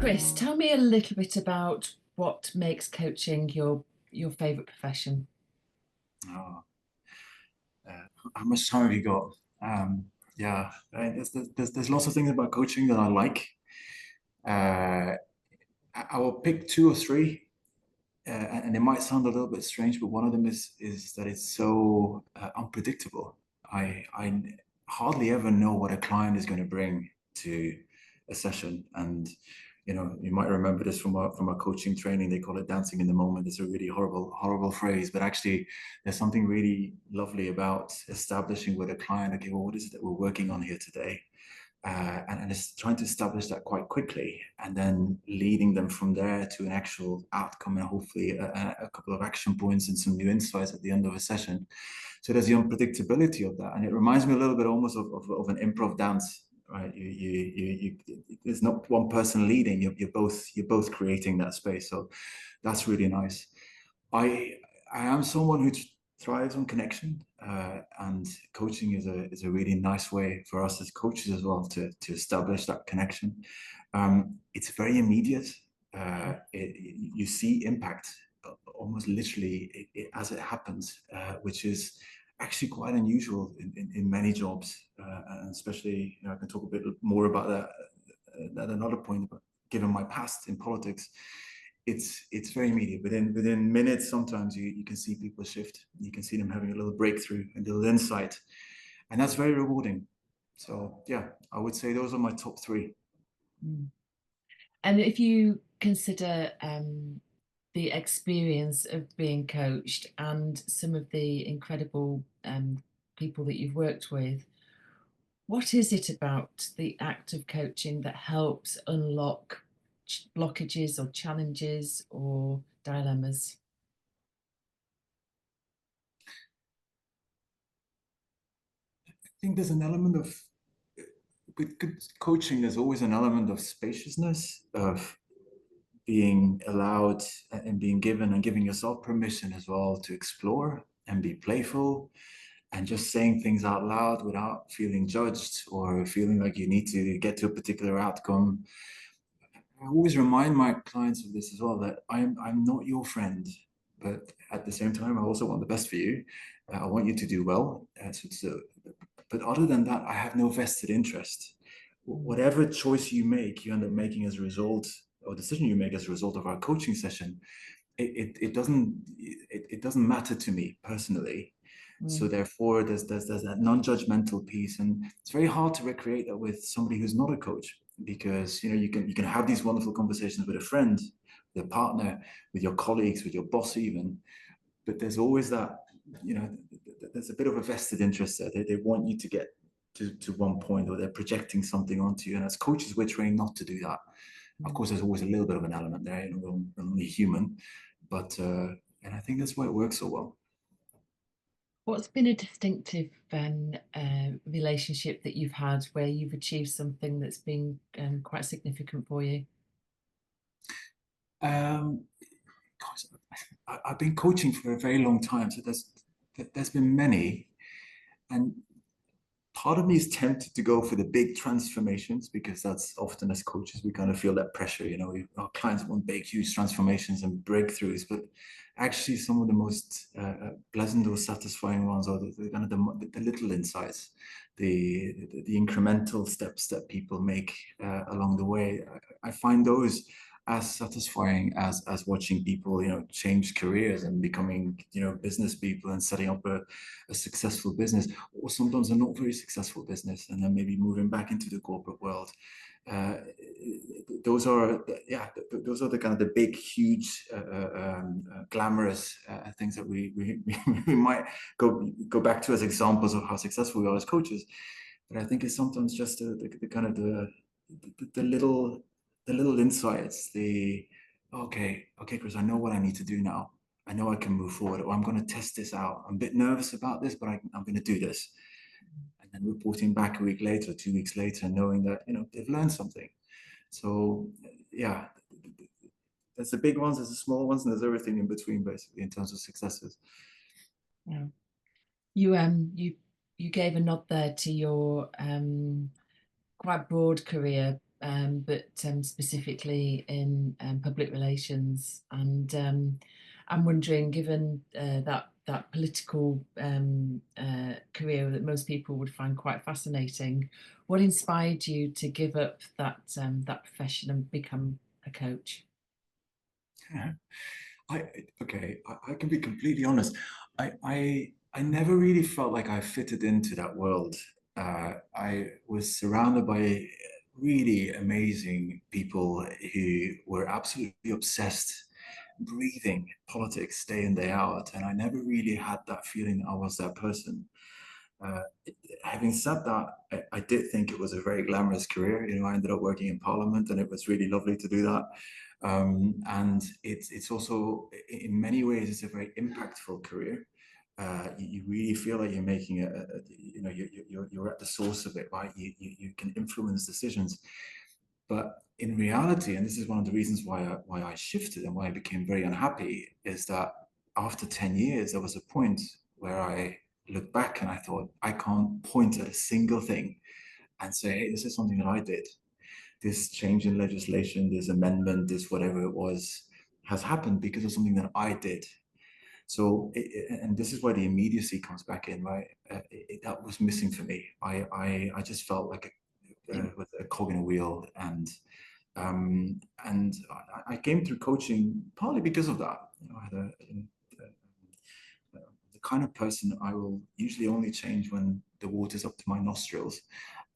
Kris, tell me a little bit about what makes coaching your favorite profession. Oh, how much time have you got? Yeah, there's lots of things about coaching that I like. Uh, I will pick two or three, and it might sound a little bit strange, but one of them is that it's so unpredictable. I hardly ever know what a client is going to bring to a session, and you might remember this from our coaching training. They call it dancing in the moment. It's a really horrible phrase, but actually, there's something really lovely about establishing with a client. Okay, well, what is it that we're working on here today? And it's trying to establish that quite quickly and then leading them from there to an actual outcome and hopefully a couple of action points and some new insights at the end of a session. So there's the unpredictability of that. And it reminds me a little bit almost of an improv dance, right? There's not one person leading, you're both creating that space. So that's really nice. I I am someone who thrives on connection, and coaching is a really nice way for us as coaches as well to establish that connection. It's very immediate. You see impact almost literally as it happens, which is actually quite unusual in many jobs, and especially I can talk a bit more about that at another point. But given my past in politics, it's very immediate. Within minutes, sometimes you can see people shift. You can see them having a little breakthrough, a little insight, and that's very rewarding. So yeah, I would say those are my top three. Mm. And if you consider the experience of being coached and some of the incredible people that you've worked with, what is it about the act of coaching that helps unlock blockages or challenges or dilemmas? I think there's an element of with good coaching. There's always an element of spaciousness, of being allowed and being given and giving yourself permission as well to explore and be playful and just saying things out loud without feeling judged or feeling like you need to get to a particular outcome. I always remind my clients of this as well, that I'm not your friend, but at the same time, I also want the best for you. I want you to do well. But other than that, I have no vested interest. Whatever choice you make, you end up making as a result, or decision you make as a result of our coaching session, it doesn't matter to me personally. So Mm. therefore, there's that non-judgmental piece, and it's very hard to recreate that with somebody who's not a coach, because you can have these wonderful conversations with a friend, with a partner, with your colleagues, with your boss even, but there's always that, there's a bit of a vested interest there. They want you to get to one point, or they're projecting something onto you, and as coaches, we're trained not to do that. Of course, there's always a little bit of an element there, we're only human, but and I think that's why it works so well. What's been a distinctive relationship that you've had where you've achieved something that's been quite significant for you? Um, I've been coaching for a very long time, so there's been many, and part of me is tempted to go for the big transformations, because that's often, as coaches, we kind of feel that pressure. Our clients want big, huge transformations and breakthroughs, but actually, some of the most pleasant or satisfying ones are the kind of the little insights, the incremental steps that people make along the way. I find those as satisfying as watching people change careers and becoming business people and setting up a successful business, or sometimes a not very successful business, and then maybe moving back into the corporate world. uh, those are those are the kind of the big, huge, glamorous things that we might go back to as examples of how successful we are as coaches. But I think it's sometimes just the kind of the little insights. Okay, Kris, I know what I need to do now. I know I can move forward, or I'm going to test this out. I'm a bit nervous about this, but I'm going to do this. And then reporting back a week later, 2 weeks later, knowing that they've learned something. So yeah, there's the big ones, there's the small ones, and there's everything in between, basically, in terms of successes. Yeah. You gave a nod there to your quite broad career, but specifically in public relations. And I'm wondering, given that political career that most people would find quite fascinating, what inspired you to give up that profession and become a coach? Yeah. I okay, I can be completely honest. I never really felt like I fitted into that world. I was surrounded by really amazing people who were absolutely obsessed, breathing politics day in, day out, and I never really had that feeling I was that person. Uh, Having said that, I did think it was a very glamorous career. You know, I ended up working in Parliament, and it was really lovely to do that. And it's also in many ways it's a very impactful career. You really feel like you're making you know, you're at the source of it, right? You can influence decisions. But in reality, and this is one of the reasons why I shifted and why I became very unhappy, is that after 10 years, there was a point where I looked back and I thought, I can't point at a single thing and say, hey, this is something that I did. This change in legislation, this amendment, this whatever it was, has happened because of something that I did. So, and this is where the immediacy comes back in, right? That was missing for me. I just felt like with a cog in a wheel, and I came through coaching partly because of that. You know, I had the kind of person I will usually only change when the water's up to my nostrils,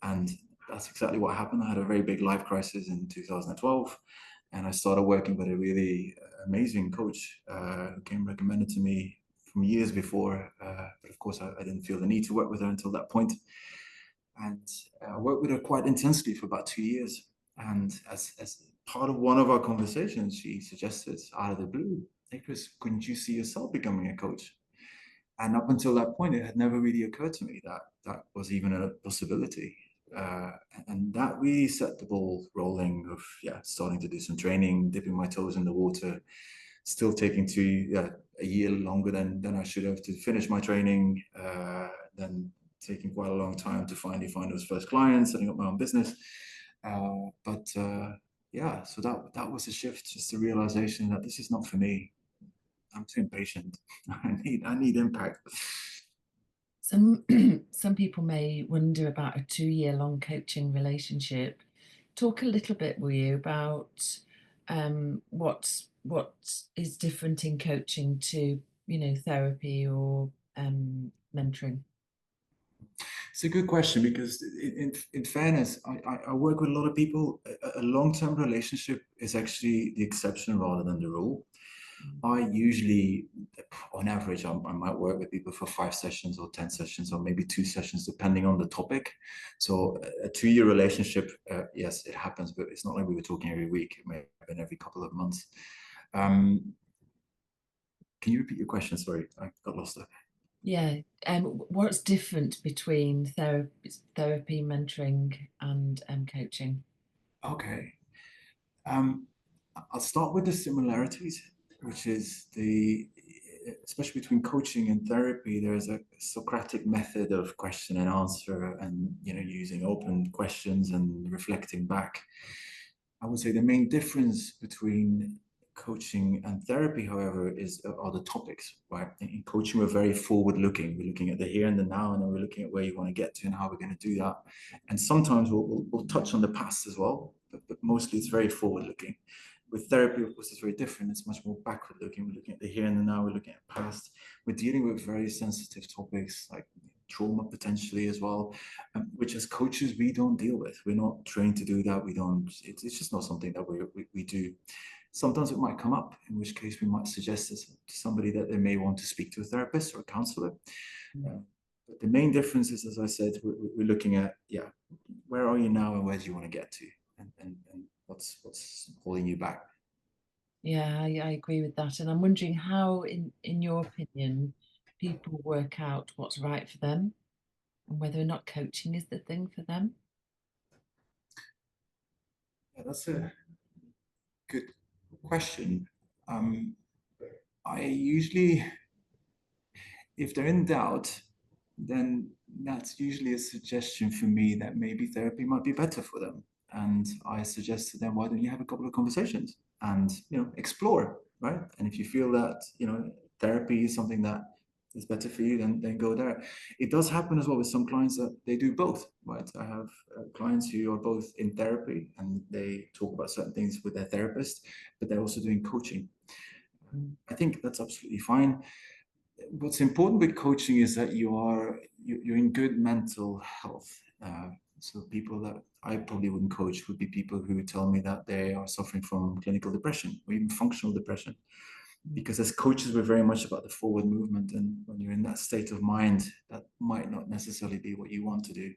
and that's exactly what happened. I had a very big life crisis in 2012, and I started working with a really amazing coach who came recommended to me from years before. But of course, I didn't feel the need to work with her until that point. And I worked with her quite intensely for about 2 years. And as part of one of our conversations, she suggested out of the blue, hey, Kris, couldn't you see yourself becoming a coach? And up until that point, it had never really occurred to me that that was even a possibility. Uh, and that really set the ball rolling of, yeah, starting to do some training, dipping my toes in the water, still taking a year longer than I should have to finish my training, then taking quite a long time to finally find those first clients, setting up my own business. But yeah, so that was a shift, just a realization that this is not for me. I'm too impatient. I need impact. Some some people may wonder about a 2 year long coaching relationship. Talk a little bit, will you, about what is different in coaching to, therapy or mentoring? It's a good question because, in fairness, I work with a lot of people. A long-term relationship is actually the exception rather than the rule. I usually, on average, I might work with people for 5 sessions or 10 sessions or maybe 2 sessions, depending on the topic. So a 2 year relationship, yes, it happens, but it's not like we were talking every week. It may have been every couple of months. Um, can you repeat your question? Sorry, I got lost there. Yeah. What's different between therapy, mentoring, and coaching? Okay. Um, I'll start with the similarities, which is especially between coaching and therapy, there's a Socratic method of question and answer and, using open questions and reflecting back. I would say the main difference between coaching and therapy, however, are the topics, right? In coaching, we're very forward looking. We're looking at the here and the now, and then we're looking at where you want to get to and how we're going to do that. And sometimes we'll touch on the past as well, but mostly it's very forward looking. With therapy, of course, it's very different. It's much more backward looking. We're looking at the here and the now. We're looking at past. We're dealing with very sensitive topics like trauma potentially as well, which as coaches we don't deal with. We're not trained to do that. We don't. It's just not something that we do. Sometimes it might come up, in which case we might suggest to somebody that they may want to speak to a therapist or a counselor. But the main difference is, as I said, we're looking at, yeah, where are you now and where do you want to get to, and what's holding you back. Yeah, I agree with that. And I'm wondering how, in your opinion, people work out what's right for them and whether or not coaching is the thing for them. Yeah, that's a good question. Um, I usually, if they're in doubt, then that's usually a suggestion for me that maybe therapy might be better for them. and I suggest to them, why don't you have a couple of conversations and explore, right? And if you feel that therapy is something that is better for you, then go there. It does happen as well with some clients that they do both, right? I have clients who are both in therapy and they talk about certain things with their therapist, but they're also doing coaching. Mm, I think that's absolutely fine. What's important with coaching is that you're in good mental health. So people that I probably wouldn't coach would be people who tell me that they are suffering from clinical depression or even functional depression. mm, Because as coaches, we're very much about the forward movement, and when you're in that state of mind, that might not necessarily be what you want to do.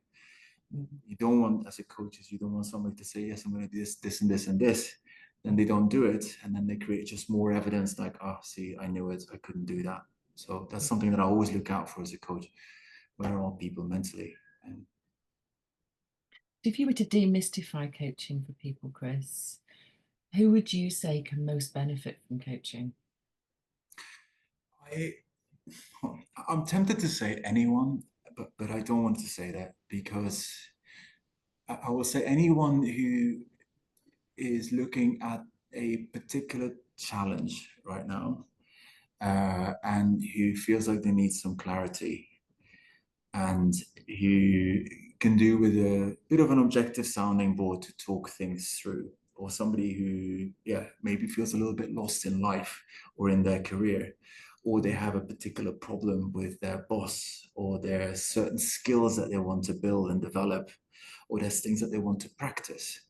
mm, You don't want, as a coaches, you don't want somebody to say, yes, I'm going to do this, this, and this, and this. Then they don't do it. And then they create just more evidence like, oh, see, I knew it. I couldn't do that. So that's mm. something that I always look out for as a coach. Where are people mentally? And If you were to demystify coaching for people, Kris, who would you say can most benefit from coaching? I, I'm tempted to say anyone, but I don't want to say that because I will say anyone who is looking at a particular challenge right now and who feels like they need some clarity and who can do with a bit of an objective sounding board to talk things through, or somebody who, yeah, maybe feels a little bit lost in life or in their career, or they Mm, have a particular problem with their boss, or there are certain skills that they want to build and develop, or there's things that they want to practice.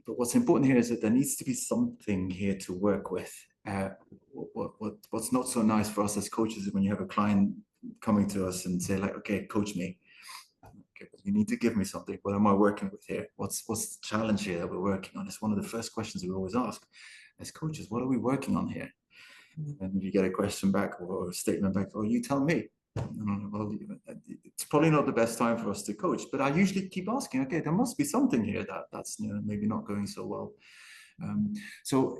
But what's important here is that there needs to be something here to work with. What's not so nice for us as coaches is when you have a client coming to us and say like, okay, coach me. Okay, but you need to give me something. What am I working with here? What's the challenge here that we're working on? It's one of the first questions we always ask as coaches. What are we working on here? mm, And you get a question back or a statement back, or you tell me. Well, it's probably not the best time for us to coach, but I usually keep asking. Okay, there must be something here that's maybe not going so well. Um, so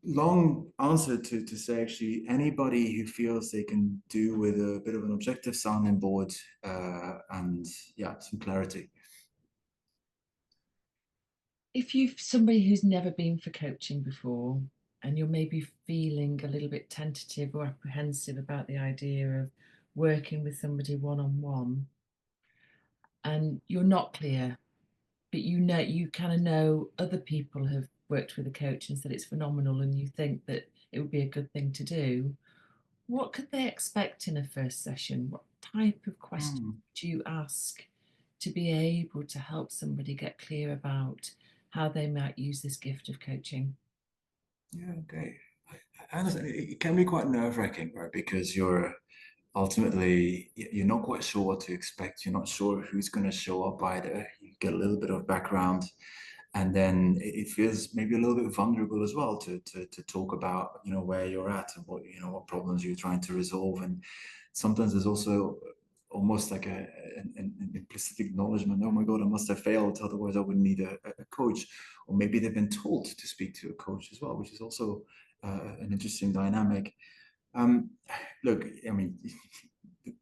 long answer to say actually anybody who feels they can do with a bit of an objective sounding board and yeah, some clarity. If you've somebody who's never been for coaching before and you're maybe feeling a little bit tentative or apprehensive about the idea of working with somebody one on one, and you're not clear, but you kind of know other people have worked with a coach and said it's phenomenal, and you think that it would be a good thing to do, what could they expect in a first session? What type of questions Hmm. do you ask to be able to help somebody get clear about how they might use this gift of coaching? Yeah, okay. I understand. It can be quite nerve-wracking, right? Because you're ultimately you're not quite sure what to expect. You're not sure who's going to show up either. You get a little bit of background, and then it feels maybe a little bit vulnerable as well to talk about where you're at and what problems you're trying to resolve. And sometimes there's also almost like an implicit acknowledgement. Oh my God, I must have failed. Otherwise, I wouldn't need a coach. Or maybe they've been told to speak to a coach as well, which is also an interesting dynamic. Um, Look, I mean,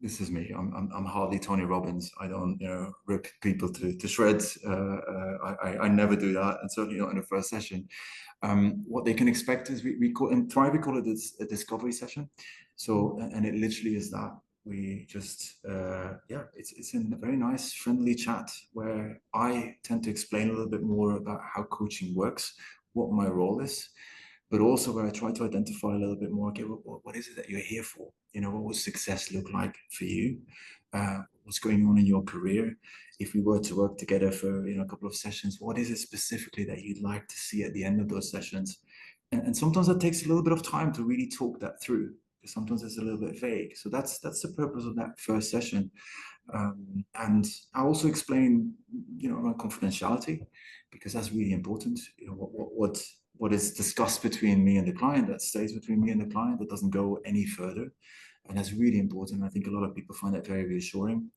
this is me. I'm hardly Tony Robbins. I don't, rip people to shreds. I never do that, and certainly not in the first session. What they can expect is we call in Thrive, we call it a discovery session. Mm, So, and it literally is that we just, yeah, it's in a very nice, friendly chat where I tend to explain a little bit more about how coaching works, what my role is, but also where I try to identify a little bit more, okay, what is it that you're here for? What would success look like for you? What's going on in your career? If we were to work together for a couple of sessions, what is it specifically that you'd like to see at the end of those sessions? And sometimes it takes a little bit of time to really talk that through. Sometimes it's a little bit vague. So that's the purpose of that first session. And I also explain, around confidentiality, because that's really important. What is discussed between me and the client, that stays between me and the client, that doesn't go any further, and that's really important. I think a lot of people find that very reassuring.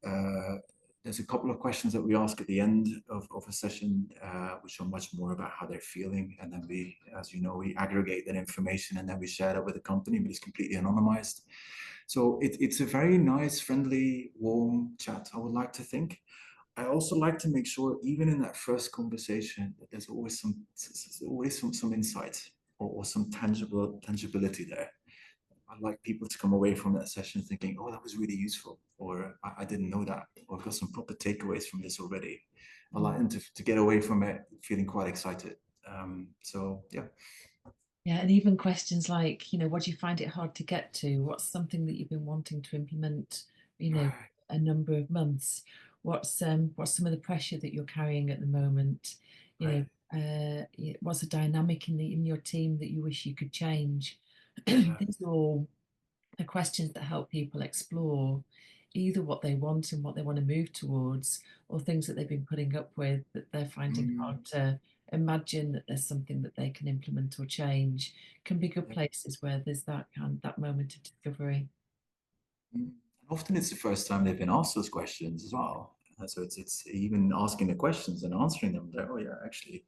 Uh, there's a couple of questions that we ask at the end of a session, which are much more about how they're feeling, and then we, as you know, we aggregate that information and then we share that with the company, but it's completely anonymized. So it's a very nice, friendly, warm chat, I would like to think. I also like to make sure, even in that first conversation, that there's always some insight, or some tangibility there. I like people to come away from that session thinking, "Oh, that was really useful," or "I didn't know that," or "I've got some proper takeaways from this already." I like Mm. them to get away from it feeling quite excited. So yeah, Yeah, and even questions like, what do you find it hard to get to? What's something that you've been wanting to implement, you know, right, a number of months? What's some of the pressure that you're carrying at the moment? right, What's a dynamic in your team that you wish you could change? yeah, These are all the questions that help people explore either what they want and what they want to move towards, or things that they've been putting up with that they're finding mm, hard to imagine that there's something that they can implement or change. Can be good yeah. places where there's that moment of discovery. Mm. Often it's the first time they've been asked those questions as well. So it's even asking the questions and answering them. They're, oh yeah, actually,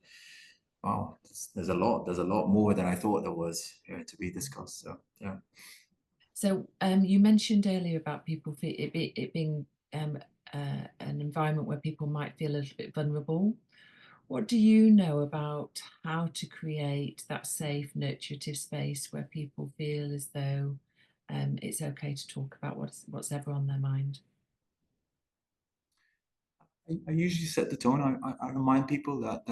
wow, there's a lot more than I thought there was here to be discussed. So yeah. So you mentioned earlier about it being an environment where people might feel a little bit vulnerable. What do you know about how to create that safe, nurturative space where people feel as though it's okay to talk about what's ever on their mind? I usually set the tone. I remind people that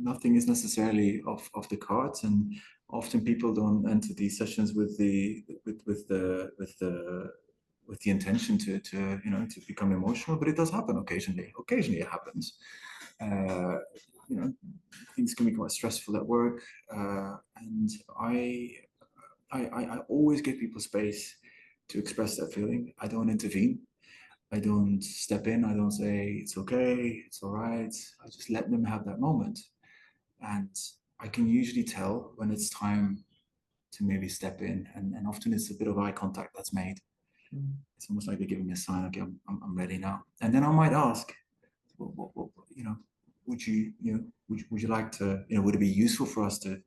nothing is necessarily off the cards, and often people don't enter these sessions with the intention to become emotional, but it does happen occasionally. Occasionally it happens. Uh, you know, Things can be quite stressful at work, and I always give people space to express that feeling. I don't intervene. I don't step in. I don't say it's okay, it's all right. I just let them have that moment. And I can usually tell when it's time to maybe step in. And often it's a bit of eye contact that's made. Mm, It's almost like they're giving me a sign, okay, I'm ready now. And then I might ask, what, would you like to, would it be useful for us to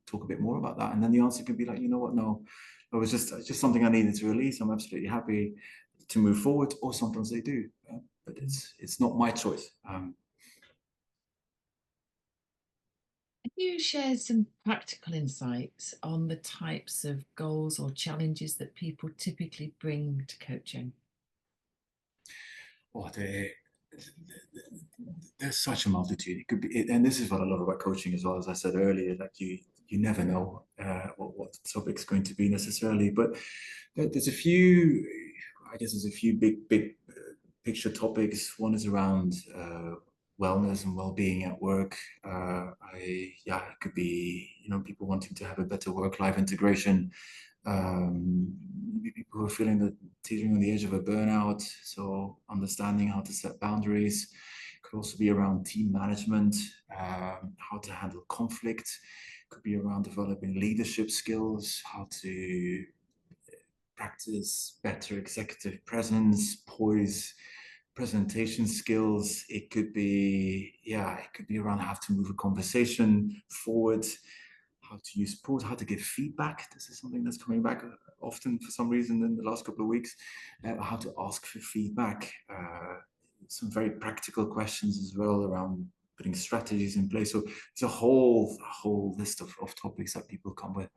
talk a bit more about that? And then the answer could be like, you know what, no, it's just something I needed to release. I'm absolutely happy to move forward. Or sometimes they do, but mm. it's not my choice. Can you share some practical insights on the types of goals or challenges that people typically bring to coaching? Oh, there's such a multitude. It could be, and this is what I love about coaching as well. As I said earlier, that you never know what the topic's going to be necessarily. But there's a few, I guess, there's a few big picture topics. One is around wellness and well-being at work. It could be people wanting to have a better work-life integration. Maybe people who are feeling that teetering on the edge of a burnout. So understanding how to set boundaries. Could also be around team management, how to handle conflict. Could be around developing leadership skills, how to practice better executive presence, poise, presentation skills. It could be around how to move a conversation forward, how to use pause, how to give feedback. This is something that's coming back often for some reason in the last couple of weeks. How to ask for feedback. Some very practical questions as well around putting strategies in place. So it's a whole list of topics that people come with.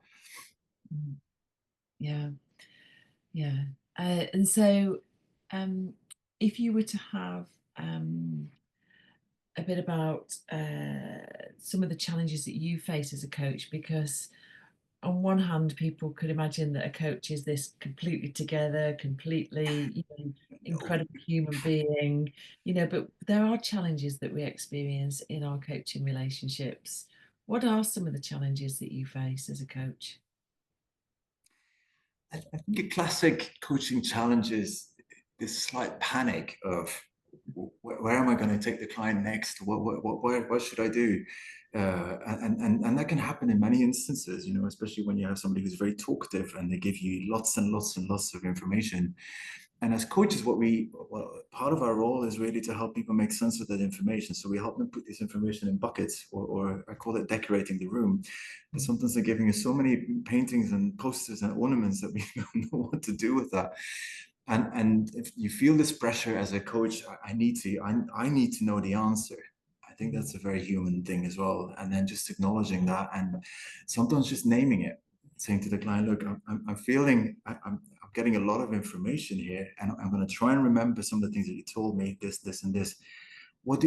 Mm, yeah, yeah. And so, um, if you were to have a bit about some of the challenges that you face as a coach, because on one hand, people could imagine that a coach is this completely together, completely, No, incredible human being, but there are challenges that we experience in our coaching relationships. What are some of the challenges that you face as a coach? I think a classic coaching challenge is this slight panic of where am I going to take the client next? What should I do? And that can happen in many instances, especially when you have somebody who's very talkative and they give you lots and lots and lots of information. And as coaches, part of our role is really to help people make sense of that information. So we help them put this information in buckets, or I call it decorating the room. But sometimes they're giving us so many paintings and posters and ornaments that we don't know what to do with that. And if you feel this pressure as a coach, I need to know the answer. I think Mm, that's a very human thing as well. And then just acknowledging that, and sometimes just naming it, saying to the client, look, I'm feeling, I'm getting a lot of information here, and I'm going to try and remember some of the things that you told me, this, and this. What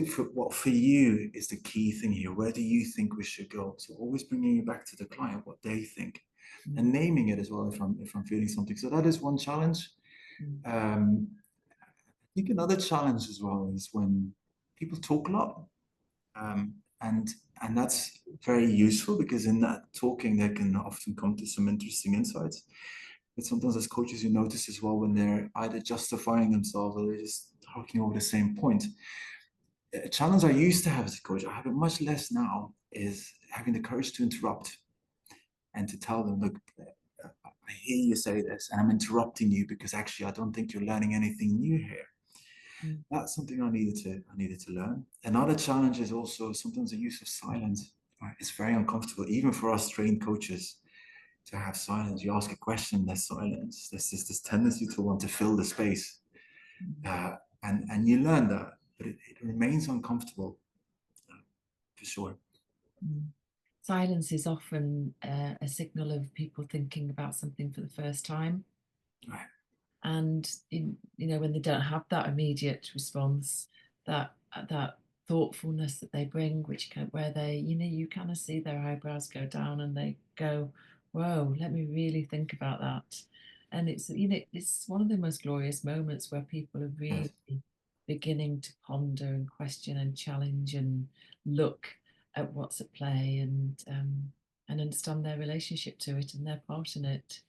for you is the key thing here? Where do you think we should go? So always bringing it back to the client, what they think, mm, and naming it as well if I'm feeling something. So that is one challenge. mm, I think another challenge as well is when people talk a lot, um, and and that's very useful because in that talking they can often come to some interesting insights. But sometimes as coaches, you notice as well when they're either justifying themselves or they're just talking over the same point. A challenge I used to have as a coach, I have it much less now, is having the courage to interrupt and to tell them, look, I hear you say this, and I'm interrupting you because actually I don't think you're learning anything new here. mm, That's something I needed to learn. Another challenge is also sometimes the use of silence. Right? It's very uncomfortable, even for us trained coaches, to have silence. You ask a question, there's silence. There's this tendency to want to fill the space, mm, uh, and you learn that, but it remains uncomfortable for sure. mm. Silence is often a signal of people thinking about something for the first time. Right. And when they don't have that immediate response, that thoughtfulness that they bring, which where they you kind of see their eyebrows go down and they go, whoa, let me really think about that. And it's one of the most glorious moments where people are Yes. really beginning to ponder and question and challenge and look at what's at play, and understand their relationship to it and their part in it.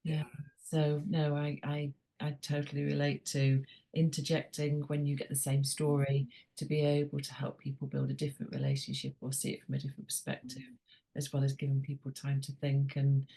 Yeah. Yeah. So no, I totally relate to interjecting when you get the same story, to be able to help people build a different relationship or see it from a different perspective, as well as giving people time to think. And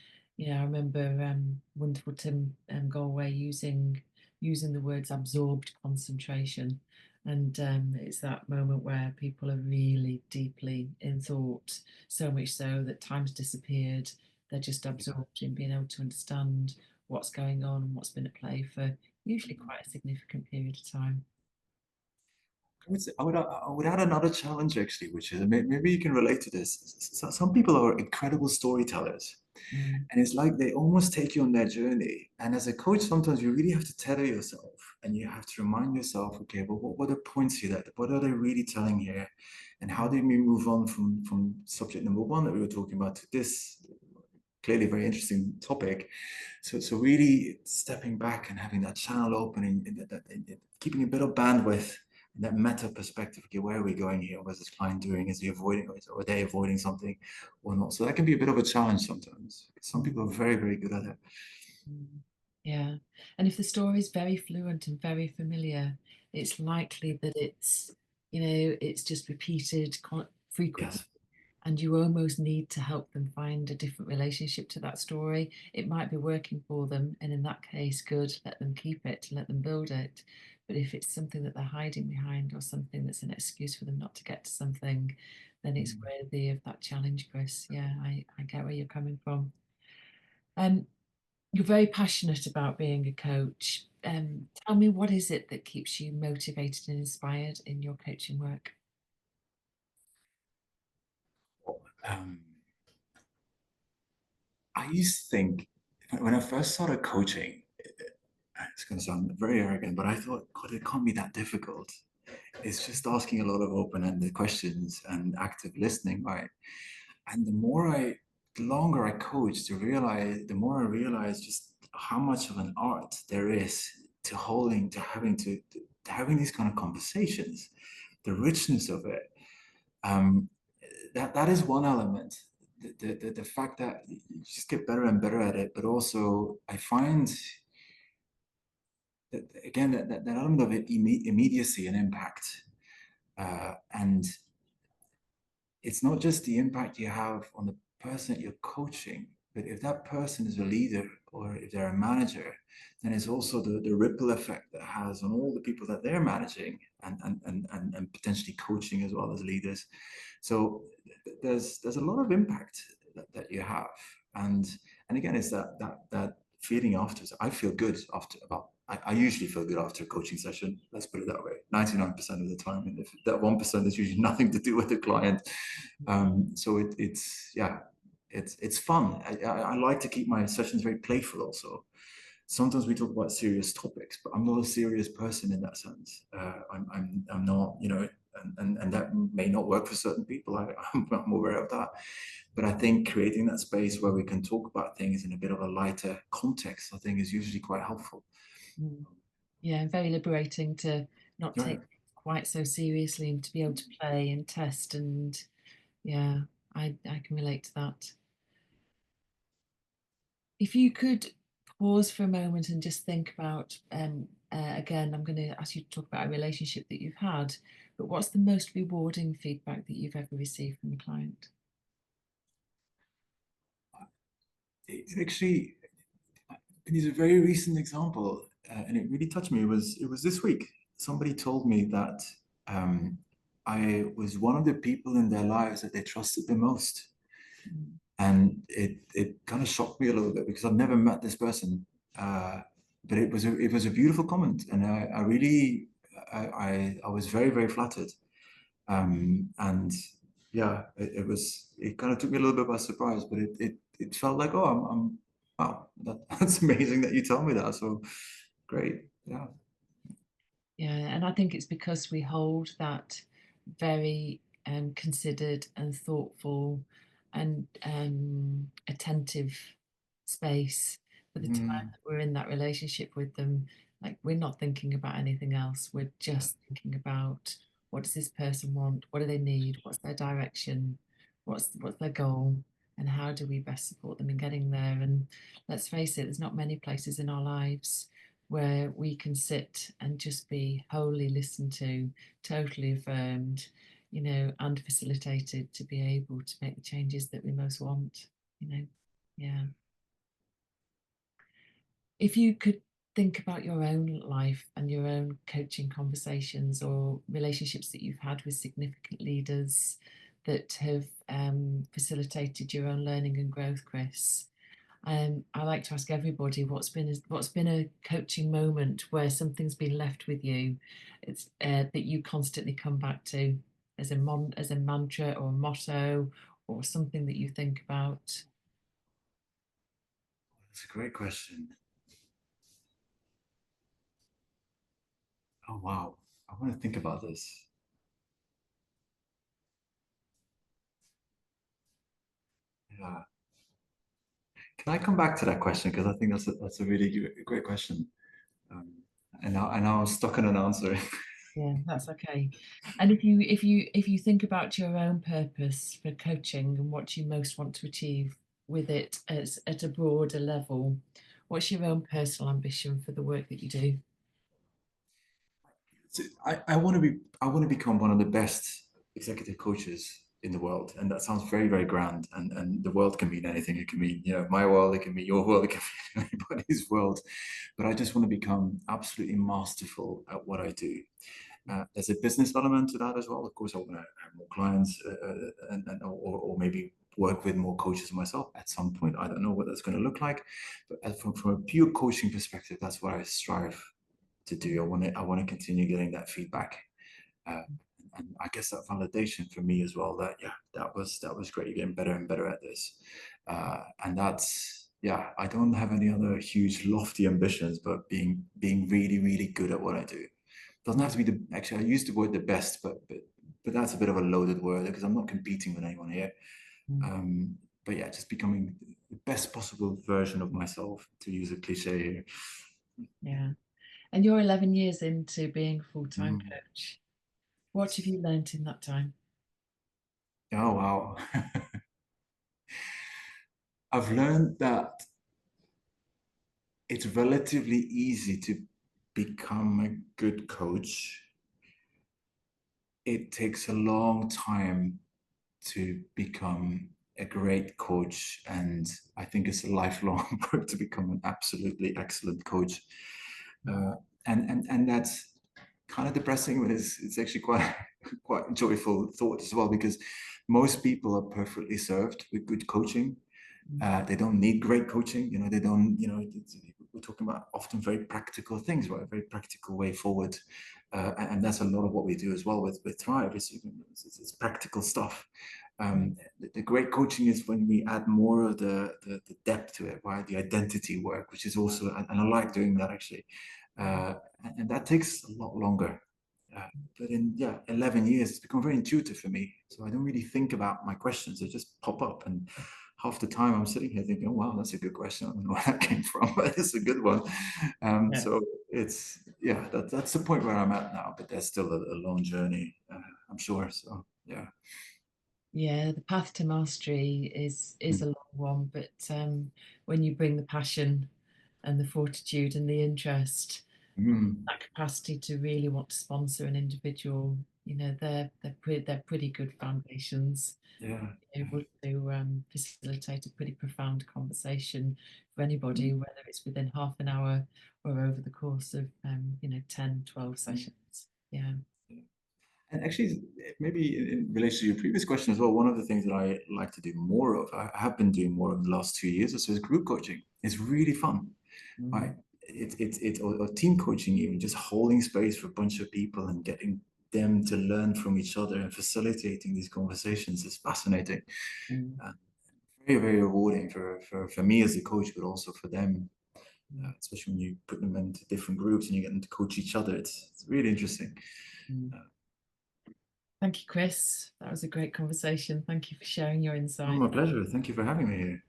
I remember wonderful Tim Galway using the words absorbed concentration. And it's that moment where people are really deeply in thought, so much so that time's disappeared. They're just Yeah. absorbed in being able to understand what's going on and what's been at play for usually quite a significant period of time. I would add another challenge actually, which is maybe you can relate to this. Some people are incredible storytellers, Mm, and it's like they almost take you on their journey. And as a coach, sometimes you really have to tether yourself and you have to remind yourself, okay, but what are the points here that what are they really telling here? And how did we move on from subject number one that we were talking about to this clearly very interesting topic? So really stepping back and having that channel opening, keeping a bit of bandwidth, and that meta perspective. Okay, where are we going here? What's this client doing? Is he avoiding, or are they avoiding something, or not? So that can be a bit of a challenge sometimes. Some mm, people are very, very good at it. mm. Yeah. And if the story is very fluent and very familiar, it's likely that it's just repeated frequently, Yes. and you almost need to help them find a different relationship to that story. It might be working for them, and in that case, good, let them keep it, let them build it. But if it's something that they're hiding behind or something that's an excuse for them not to get to something, then it's Mm. worthy of that challenge, Chris. Yeah, I get where you're coming from. Um, you're very passionate about being a coach. Tell me, what is it that keeps you motivated and inspired in your coaching work? Um, I used to think when I first started coaching, it's going to sound very arrogant, but I thought, God, it can't be that difficult. It's just asking a lot of open-ended questions and active listening, right? And the longer I coach, the more I realize just how much of an art there is to holding, to having these kind of conversations, the richness of it. Um, that is one element. The fact that you just get better and better at it, but also I find that again that element of immediacy and impact, and it's not just the impact you have on the person that you're coaching, but if that person is a leader or if they're a manager, then it's also the ripple effect that has on all the people that they're managing and potentially coaching as well as leaders. So there's a lot of impact that you have. And again, it's that feeling afterwards, I feel good after about. I usually feel good after a coaching session. Let's put it that way. 99% of the time, and if that 1% is usually nothing to do with the client. So it's yeah, it's fun. I like to keep my sessions very playful also. Sometimes we talk about serious topics, but I'm not a serious person in that sense. I'm not, you know, and that may not work for certain people. I'm aware of that. But I think creating that space where we can talk about things in a bit of a lighter context, I think is usually quite helpful. Mm. Yeah, very liberating to not Yeah. take quite so seriously and to be able to play and test. And yeah, I can relate to that. If you could pause for a moment and just think about, again, I'm going to ask you to talk about a relationship that you've had, but what's the most rewarding feedback that you've ever received from a client? It's actually, it's a very recent example, and it really touched me. It was this week. Somebody told me that um, I was one of the people in their lives that they trusted the most, Mm. and it kind of shocked me a little bit because I've never met this person. Uh, but it was a beautiful comment, and I really I was very very flattered. And yeah, it kind of took me a little bit by surprise, but it felt like, oh, I'm wow, that's amazing that you tell me that. So great, yeah. Yeah, and I think it's because we hold that very considered and thoughtful and attentive space for the time Mm, that we're in that relationship with them. Like we're not thinking about anything else. We're yeah, just thinking about what does this person want? What do they need? What's their direction? What's their goal? And how do we best support them in getting there? And let's face it, there's not many places in our lives where we can sit and just be wholly listened to, totally affirmed, and facilitated to be able to make the changes that we most want, you know. Yeah. If you could think about your own life and your own coaching conversations or relationships that you've had with significant leaders that have facilitated your own learning and growth, Kris, I like to ask everybody what's been a coaching moment where something's been left with you, it's that you constantly come back to as a mantra or a motto or something that you think about. that's a great question. Oh wow, I want to think about this. Yeah, can I come back to that question because I think that's a really great question. Um, and I was stuck on an answer. Yeah, that's okay. And if you think about your own purpose for coaching and what you most want to achieve with it as at a broader level, what's your own personal ambition for the work that you do? So I want to become one of the best executive coaches in the world, and that sounds very very grand. And the world can mean anything. It can mean, my world. It can mean your world. It can mean anybody's world. But I just want to become absolutely masterful at what I do. There's a business element to that as well. Of course, I want to have more clients, or maybe work with more coaches myself at some point. I don't know what that's going to look like, but from a pure coaching perspective, that's what I strive to do. I want to continue getting that feedback, uh, and I guess that validation for me as well. That yeah, that was great. You're getting better and better at this, and that's yeah. I don't have any other huge lofty ambitions, but being really really good at what I do. Doesn't have to be the actually. I used the word the best, but that's a bit of a loaded word because I'm not competing with anyone here. Mm. Um, but yeah, just becoming the best possible version of myself, to use a cliche here. Yeah. And you're 11 years into being a full-time Mm. coach. What have you learnt in that time? Oh wow. I've learned that it's relatively easy to become a good coach. It takes a long time to become a great coach, and I think it's a lifelong work to become an absolutely excellent coach. Uh, and that's kind of depressing, but it's actually quite quite a joyful thought as well because most people are perfectly served with good coaching. mm, They don't need great coaching. They don't. We're talking about often very practical things, right? A very practical way forward, and that's a lot of what we do as well with Thrive. It's practical stuff. mm, The great coaching is when we add more of the depth to it, right? The identity work, which is also, and I like doing that actually, uh, and that takes a lot longer. Uh, but in 11 years, it's become very intuitive for me. So I don't really think about my questions; they just pop up, and half the time I'm sitting here thinking, "Oh wow, that's a good question. I don't know where that came from, but it's a good one." yeah. So it's that's the point where I'm at now, but there's still a long journey, I'm sure. So yeah. Yeah, the path to mastery is a Mm. long one, but when you bring the passion and the fortitude and the interest, Mm. that capacity to really want to sponsor an individual, they're pretty good foundations. Yeah. Able to facilitate a pretty profound conversation for anybody, Mm. whether it's within half an hour or over the course of 10, 12 Mm. sessions. Yeah. And actually, maybe in relation to your previous question as well, one of the things that I like to do more of, I have been doing more of in the last 2 years or so, is group coaching. It's really fun. Mm, Right? Or team coaching, even just holding space for a bunch of people and getting them to learn from each other and facilitating these conversations is fascinating. mm, Uh, Very, very rewarding for me as a coach, but also for them, mm, especially when you put them into different groups and you get them to coach each other. It's really interesting. mm. Uh, Thank you, Kris. That was a great conversation. Thank you for sharing your oh, insight. my pleasure. Thank you for having me here.